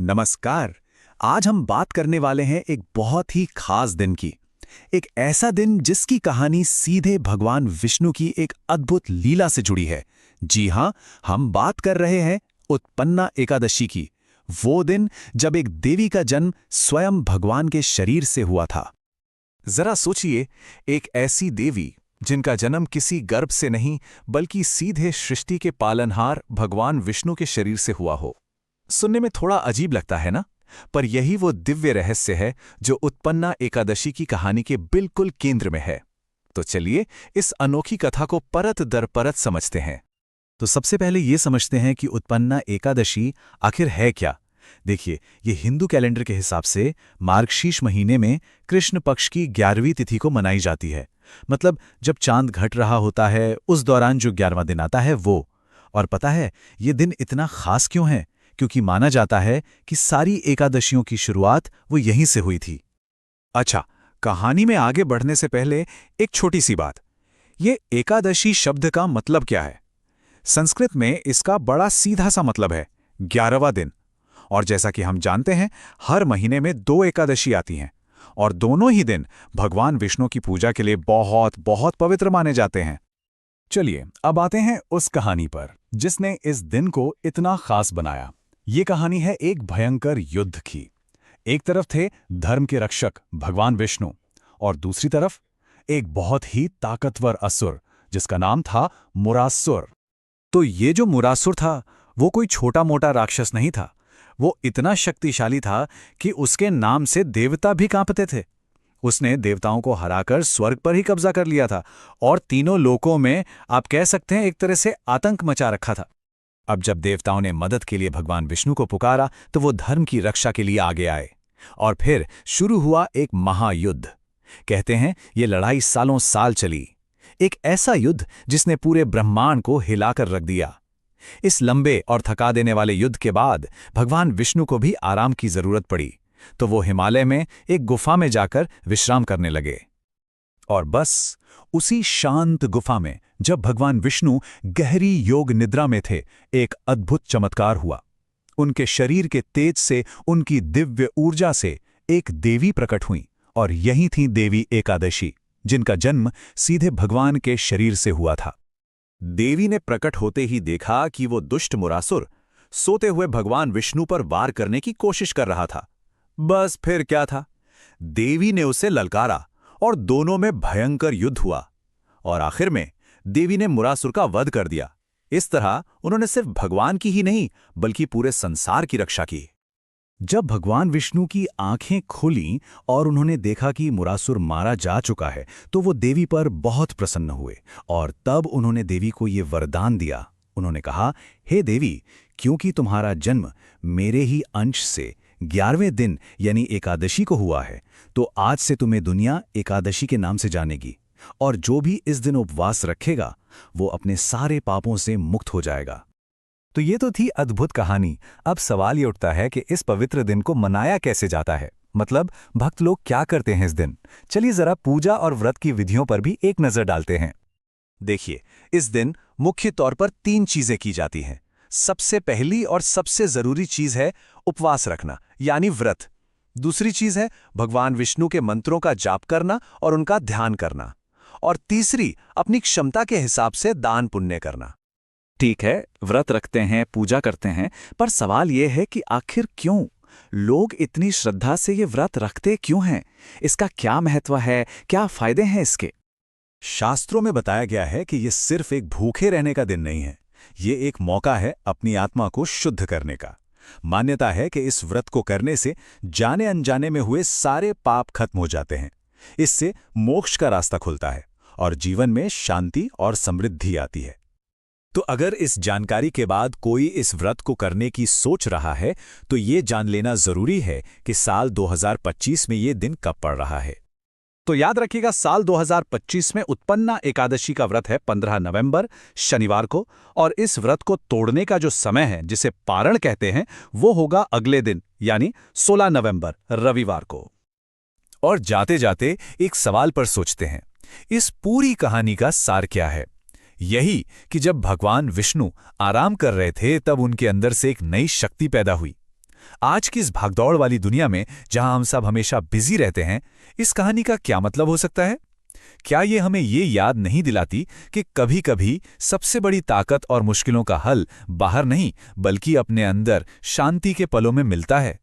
नमस्कार। आज हम बात करने वाले हैं एक बहुत ही खास दिन की। एक ऐसा दिन जिसकी कहानी सीधे भगवान विष्णु की एक अद्भुत लीला से जुड़ी है। जी हां, हम बात कर रहे हैं उत्पन्ना एकादशी की। वो दिन जब एक देवी का जन्म स्वयं भगवान के शरीर से हुआ था। जरा सोचिए, एक ऐसी देवी जिनका जन्म किसी गर्भ से नहीं बल्कि सीधे सृष्टि के पालनहार भगवान विष्णु के शरीर से हुआ हो। सुनने में थोड़ा अजीब लगता है ना? पर यही वो दिव्य रहस्य है जो उत्पन्ना एकादशी की कहानी के बिल्कुल केंद्र में है। तो चलिए इस अनोखी कथा को परत दर परत समझते हैं। तो सबसे पहले ये समझते हैं कि उत्पन्ना एकादशी आखिर है क्या। देखिए, ये हिंदू कैलेंडर के हिसाब से मार्गशीर्ष महीने में कृष्ण पक्ष की 11वीं तिथि को मनाई जाती है। मतलब जब चांद घट रहा होता है उस दौरान जो 11वां दिन आता है वो। और पता है ये दिन इतना खास क्यों है? क्योंकि माना जाता है कि सारी एकादशियों की शुरुआत वो यहीं से हुई थी। अच्छा, कहानी में आगे बढ़ने से पहले एक छोटी सी बात। ये एकादशी शब्द का मतलब क्या है? संस्कृत में इसका बड़ा सीधा सा मतलब है 11वां दिन। और जैसा कि हम जानते हैं, हर महीने में 2 एकादशी आती हैं और दोनों ही दिन भगवान विष्णु की पूजा के लिए बहुत बहुत पवित्र माने जाते हैं। चलिए अब आते हैं उस कहानी पर जिसने इस दिन को इतना खास बनाया। ये कहानी है एक भयंकर युद्ध की। एक तरफ थे धर्म के रक्षक भगवान विष्णु और दूसरी तरफ एक बहुत ही ताकतवर असुर जिसका नाम था मुरासुर। तो ये जो मुरासुर था वो कोई छोटा मोटा राक्षस नहीं था। वो इतना शक्तिशाली था कि उसके नाम से देवता भी कांपते थे। उसने देवताओं को हराकर स्वर्ग पर ही कब्जा कर लिया था और तीनों लोकों में आप कह सकते हैं एक तरह से आतंक मचा रखा था। अब जब देवताओं ने मदद के लिए भगवान विष्णु को पुकारा तो वो धर्म की रक्षा के लिए आगे आए और फिर शुरू हुआ एक महायुद्ध। कहते हैं ये लड़ाई सालों साल चली। एक ऐसा युद्ध जिसने पूरे ब्रह्मांड को हिलाकर रख दिया। इस लंबे और थका देने वाले युद्ध के बाद भगवान विष्णु को भी आराम की जरूरत पड़ी, तो वो हिमालय में एक गुफा में जाकर विश्राम करने लगे। और बस उसी शांत गुफा में जब भगवान विष्णु गहरी योग निद्रा में थे, एक अद्भुत चमत्कार हुआ। उनके शरीर के तेज से, उनकी दिव्य ऊर्जा से एक देवी प्रकट हुई और यही थी देवी एकादशी, जिनका जन्म सीधे भगवान के शरीर से हुआ था। देवी ने प्रकट होते ही देखा कि वो दुष्ट मुरासुर सोते हुए भगवान विष्णु पर वार करने की कोशिश कर रहा था। बस फिर क्या था, देवी ने उसे ललकारा और दोनों में भयंकर युद्ध हुआ और आखिर में देवी ने मुरासुर का वध कर दिया। इस तरह उन्होंने सिर्फ भगवान की ही नहीं बल्कि पूरे संसार की रक्षा की। जब भगवान विष्णु की आंखें खुलीं और उन्होंने देखा कि मुरासुर मारा जा चुका है तो वो देवी पर बहुत प्रसन्न हुए और तब उन्होंने देवी को ये वरदान दिया। उन्होंने कहा, हे देवी, क्योंकि तुम्हारा जन्म मेरे ही अंश से 11वें दिन यानी एकादशी को हुआ है, तो आज से तुम्हें दुनिया एकादशी के नाम से जानेगी और जो भी इस दिन उपवास रखेगा वो अपने सारे पापों से मुक्त हो जाएगा। तो ये तो थी अद्भुत कहानी। अब सवाल ये उठता है कि इस पवित्र दिन को मनाया कैसे जाता है, मतलब भक्त लोग क्या करते हैं इस दिन। चलिए जरा पूजा और व्रत की विधियों पर भी एक नजर डालते हैं। देखिए, इस दिन मुख्य तौर पर 3 चीजें की जाती हैं। सबसे पहली और सबसे जरूरी चीज है उपवास रखना यानी व्रत। दूसरी चीज है भगवान विष्णु के मंत्रों का जाप करना और उनका ध्यान करना। और तीसरी अपनी क्षमता के हिसाब से दान पुण्य करना। ठीक है, व्रत रखते हैं, पूजा करते हैं, पर सवाल यह है कि आखिर क्यों लोग इतनी श्रद्धा से ये व्रत रखते क्यों हैं? इसका क्या महत्व है, क्या फायदे हैं इसके? शास्त्रों में बताया गया है कि ये सिर्फ एक भूखे रहने का दिन नहीं है, ये एक मौका है अपनी आत्मा को शुद्ध करने का। मान्यता है कि इस व्रत को करने से जाने अनजाने में हुए सारे पाप खत्म हो जाते हैं। इससे मोक्ष का रास्ता खुलता है और जीवन में शांति और समृद्धि आती है। तो अगर इस जानकारी के बाद कोई इस व्रत को करने की सोच रहा है तो ये जान लेना जरूरी है कि साल 2025 में ये दिन कब पड़ रहा है। तो याद रखिएगा, साल 2025 में उत्पन्ना एकादशी का व्रत है 15 नवंबर शनिवार को, और इस व्रत को तोड़ने का जो समय है जिसे पारण कहते हैं वो होगा अगले दिन यानी 16 नवंबर रविवार को। और जाते जाते एक सवाल पर सोचते हैं, इस पूरी कहानी का सार क्या है? यही कि जब भगवान विष्णु आराम कर रहे थे तब उनके अंदर से एक नई शक्ति पैदा हुई। आज की इस भागदौड़ वाली दुनिया में जहां हम सब हमेशा बिजी रहते हैं, इस कहानी का क्या मतलब हो सकता है? क्या ये हमें ये याद नहीं दिलाती कि कभी-कभी सबसे बड़ी ताकत और मुश्किलों का हल बाहर नहीं, बल्कि अपने अंदर शांति के पलों में मिलता है?